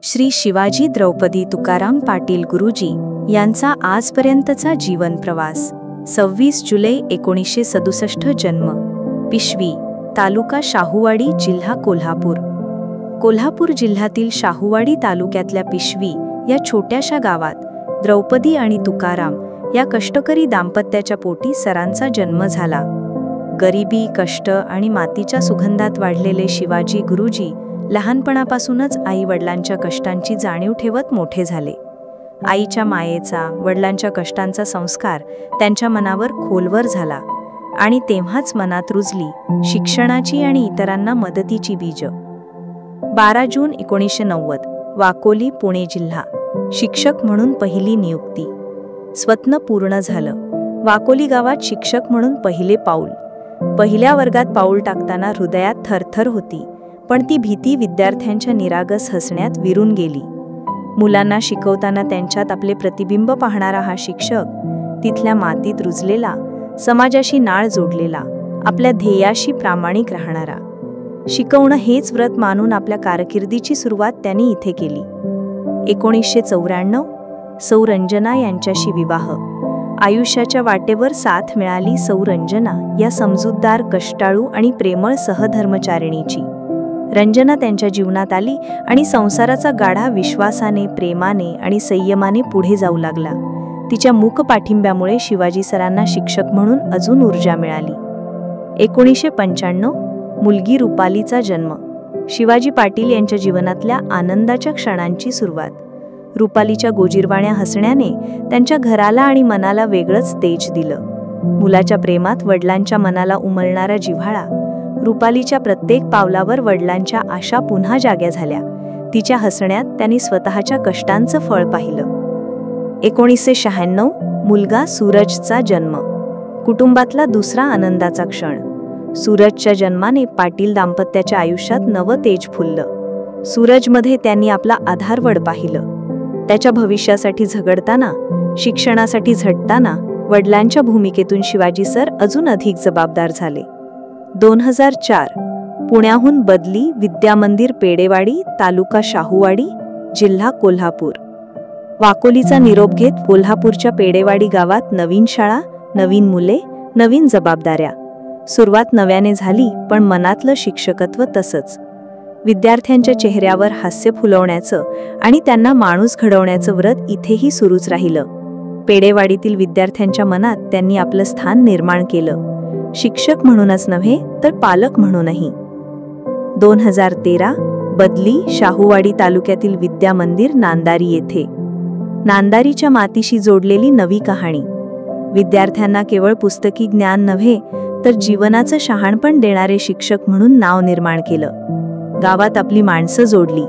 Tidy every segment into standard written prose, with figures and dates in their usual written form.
श्री शिवाजी द्रौपदी तुकाराम पाटील गुरुजी यांचा आजपर्यंतचा जीवन प्रवास. 26 जुलै 1967 जन्म. पिशवी, तालुका शाहूवाडी, जिल्हा कोल्हापूर. कोल्हापूर जिल्ह्यातील शाहूवाडी तालुक्यातल्या पिशवी या छोट्याशा गावात द्रौपदी आणि तुकाराम या कष्टकरी दाम्पत्याच्या पोटी सरांचा जन्म झाला. गरिबी, कष्ट आणि मातीच्या सुगंधात वाढलेले शिवाजी गुरुजी लहानपणापासूनच आई-वडिलांच्या कष्टांची जाणीव ठेवत मोठे झाले. आईच्या मायेचा, वडिलांच्या कष्टांचा संस्कार त्यांच्या मनावर खोलवर झाला आणि तेव्हाच मनात रुजली शिक्षणाची आणि इतरांना मदतीची बीज. 12 जून 1990, वाकोली, पुणे जिल्हा. शिक्षक म्हणून पहिली नियुक्ती. स्वप्न पूर्ण झालं. वाकोली गावात शिक्षक म्हणून पहिले पाऊल. पहिल्या वर्गात पाऊल टाकताना हृदयात थरथर होती, पण ती भीती विद्यार्थ्यांच्या निरागस हसण्यात विरून गेली. मुलांना शिकवताना त्यांच्यात आपले प्रतिबिंब पाहणारा हा शिक्षक, तिथल्या मातीत रुजलेला, समाजाशी नाळ जोडलेला, आपल्या ध्येयाशी प्रामाणिक राहणारा. शिकवणं हेच व्रत मानून आपल्या कारकिर्दीची सुरुवात त्यांनी इथे केली. 1994, सौ रंजना यांच्याशी विवाह. आयुष्याच्या वाटेवर साथ मिळाली सौ रंजना या समजूतदार, कष्टाळू आणि प्रेमळ सहधर्मचारिणीची. रंजना त्यांच्या जीवनात आली आणि संसाराचा गाडा विश्वासाने, प्रेमाने आणि संयमाने पुढे जाऊ लागला. तिच्या मूक पाठिंब्यामुळे शिवाजी सरांना शिक्षक म्हणून अजून ऊर्जा मिळाली. 1995, मुलगी रुपालीचा जन्म. शिवाजी पाटील यांच्या जीवनातल्या आनंदाच्या क्षणांची सुरुवात. रुपालीच्या गोजिरवाण्या हसण्याने त्यांच्या घराला आणि मनाला वेगळंच तेज दिलं. मुलाच्या प्रेमात वडिलांच्या मनाला उमलणारा जिव्हाळा. रुपालीच्या प्रत्येक पावलावर वडिलांच्या आशा पुन्हा जाग्या झाल्या. तिच्या हसण्यात त्यांनी स्वतःच्या कष्टांचं फळ पाहिलं. 1996, मुलगा सूरजचा जन्म. कुटुंबातला दुसरा आनंदाचा क्षण. सूरजच्या जन्माने पाटील दाम्पत्याच्या आयुष्यात नवं तेज फुललं. सूरजमध्ये त्यांनी आपला आधारवड पाहिलं. त्याच्या भविष्यासाठी झगडताना, शिक्षणासाठी झटताना वडिलांच्या भूमिकेतून शिवाजी सर अजून अधिक जबाबदार झाले. 2004, पुण्याहून बदली, विद्यामंदिर, पेडेवाडी, तालुका शाहूवाडी, जिल्हा कोल्हापूर. वाकोलीचा निरोप घेत कोल्हापूरच्या पेडेवाडी गावात नवीन शाळा, नवीन मुले, नवीन जबाबदाऱ्या. सुरुवात नव्याने झाली, पण मनातलं शिक्षकत्व तसंच. विद्यार्थ्यांच्या चेहऱ्यावर हास्य फुलवण्याचं आणि त्यांना माणूस घडवण्याचं व्रत इथेही सुरूच राहिलं. पेडेवाडीतील विद्यार्थ्यांच्या मनात त्यांनी आपलं स्थान निर्माण केलं, शिक्षक म्हणूनच नव्हे तर पालक म्हणूनही. 2013, बदली, शाहूवाडी तालुक्यातील विद्यामंदिर, नांदारी येथे. नांदारीच्या मातीशी जोडलेली नवी कहाणी. विद्यार्थ्यांना केवळ पुस्तकी ज्ञान नव्हे तर जीवनाचं शहाणपण देणारे शिक्षक म्हणून नाव निर्माण केलं. गावात आपली माणसं जोडली.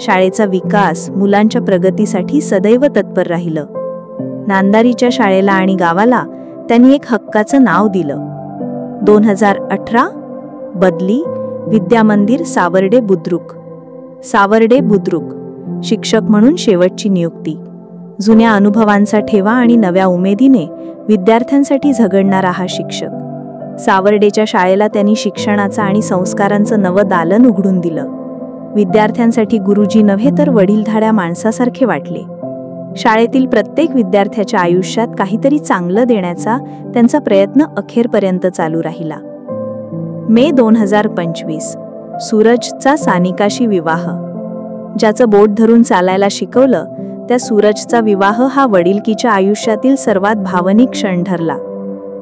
शाळेचा विकास, मुलांच्या प्रगतीसाठी सदैव तत्पर राहिलं. नांदारीच्या शाळेला आणि गावाला त्यांनी एक हक्काचं नाव दिलं. 2018, बदली, विद्यामंदिर, सावर्डे बुद्रुक. सावर्डे बुद्रुक. शिक्षक म्हणून शेवटची नियुक्ती. जुन्या अनुभवांचा ठेवा आणि नव्या उमेदीने विद्यार्थ्यांसाठी झगडणारा हा शिक्षक. सावर्डेच्या शाळेला त्यांनी शिक्षणाचं आणि संस्कारांचं नवं दालन उघडून दिलं. विद्यार्थ्यांसाठी गुरुजी नव्हे तर वडीलधाऱ्या माणसासारखे वाटले. शाळेतील प्रत्येक विद्यार्थ्याच्या आयुष्यात काहीतरी चांगलं देण्याचा त्यांचा प्रयत्न अखेरपर्यंत चालू राहिला. मे 2025, सूरजचा सानिकाशी विवाह. ज्याचं बोट धरून चालायला शिकवलं त्या सूरजचा विवाह हा वडिलकीच्या आयुष्यातील सर्वात भावनिक क्षण ठरला.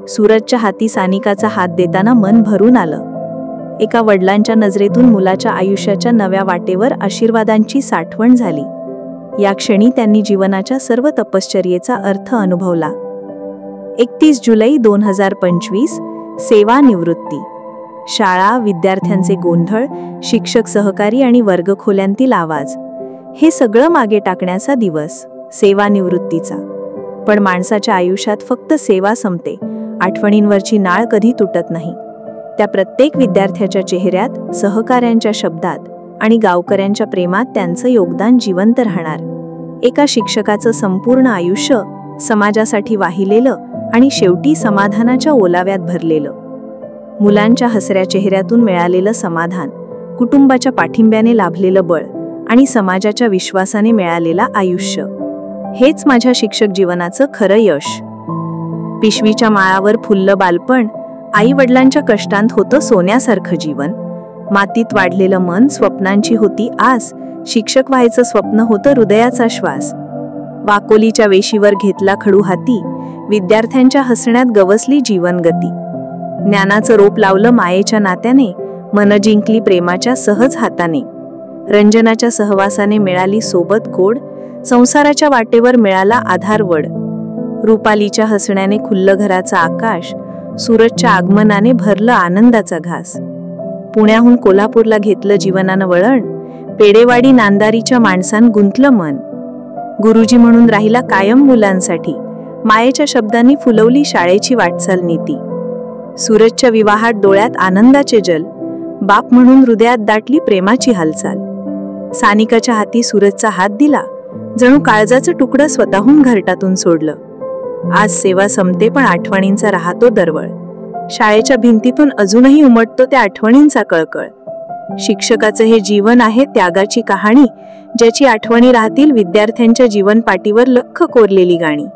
सूरजच्या हाती सानिकाचा हात देताना मन भरून आलं. एका वडिलांच्या नजरेतून मुलाच्या आयुष्याच्या नव्या वाटेवर आशीर्वादांची साठवण झाली. या क्षणी त्यांनी जीवनाच्या सर्व तपश्चर्येचा अर्थ अनुभवला. 31 जुलै 2025, सेवानिवृत्ती. शाळा, विद्यार्थ्यांचे गोंधळ, शिक्षक, सहकारी आणि वर्गखोल्यांतील आवाज, हे सगळं मागे टाकण्याचा दिवस, सेवानिवृत्तीचा. पण माणसाच्या आयुष्यात फक्त सेवा संपते, आठवणींवरची नाळ कधी तुटत नाही. त्या प्रत्येक विद्यार्थ्याच्या चेहऱ्यात, सहकाऱ्यांच्या शब्दात आणि गावकऱ्यांच्या प्रेमात त्यांचं योगदान जिवंत राहणार. एका शिक्षकाचं संपूर्ण आयुष्य समाजासाठी वाहिलेलं आणि शेवटी समाधानाच्या ओलाव्यात भरलेलं. मुलांच्या हसऱ्या चेहऱ्यातून मिळालेलं समाधान, कुटुंबाच्या पाठिंब्याने लाभलेलं बळ आणि समाजाच्या विश्वासाने मिळालेला आयुष्य, हेच माझ्या शिक्षक जीवनाचं खरं यश. पिशवीच्या माळावर फुललं बालपण, आई वडिलांच्या कष्टांत होतं सोन्यासारखं जीवन. मातीत वाढलेलं मन, स्वप्नांची होती आस, शिक्षक व्हायचं स्वप्न होतं हृदयाचा श्वास. वाकोलीच्या वेशीवर घेतला खडू हाती, विद्यार्थ्यांच्या हसण्यात गवसली जीवनगती. ज्ञानाचं रोप लावलं मायेच्या नात्याने, मन जिंकली प्रेमाच्या सहज हाताने. रंजनाच्या सहवासाने मिळाली सोबत गोड, संसाराच्या वाटेवर मिळाला आधार वड. रुपालीच्या हसण्याने खुललं घराचं आकाश, सूरजच्या आगमनाने भरलं आनंदाचा घास. पुण्याहून कोल्हापूरला घेतलं जीवनानं वळण, पेडेवाडी नांदारीच्या माणसांन गुंतलं मन. गुरुजी म्हणून राहिला कायम मुलांसाठी, मायेच्या शब्दांनी फुलवली शाळेची वाटचाल नीती. सूरजच्या विवाहात डोळ्यात आनंदाचे जल, बाप म्हणून हृदयात दाटली प्रेमाची हालचाल. सानिकाच्या हाती सूरजचा हात दिला, जणू काळजाचं तुकडं स्वतःहून घरटातून सोडलं. आज सेवा संपते पण आठवणींचा राहतो दरवळ, शाळेच्या भिंतीतून अजूनही उमटतो त्या आठवणींचा कळकळ. शिक्षकाचं हे जीवन आहे त्यागाची कहाणी, ज्याची आठवणी राहतील विद्यार्थ्यांच्या जीवनपाटीवर लख्ख कोरलेली गाणी.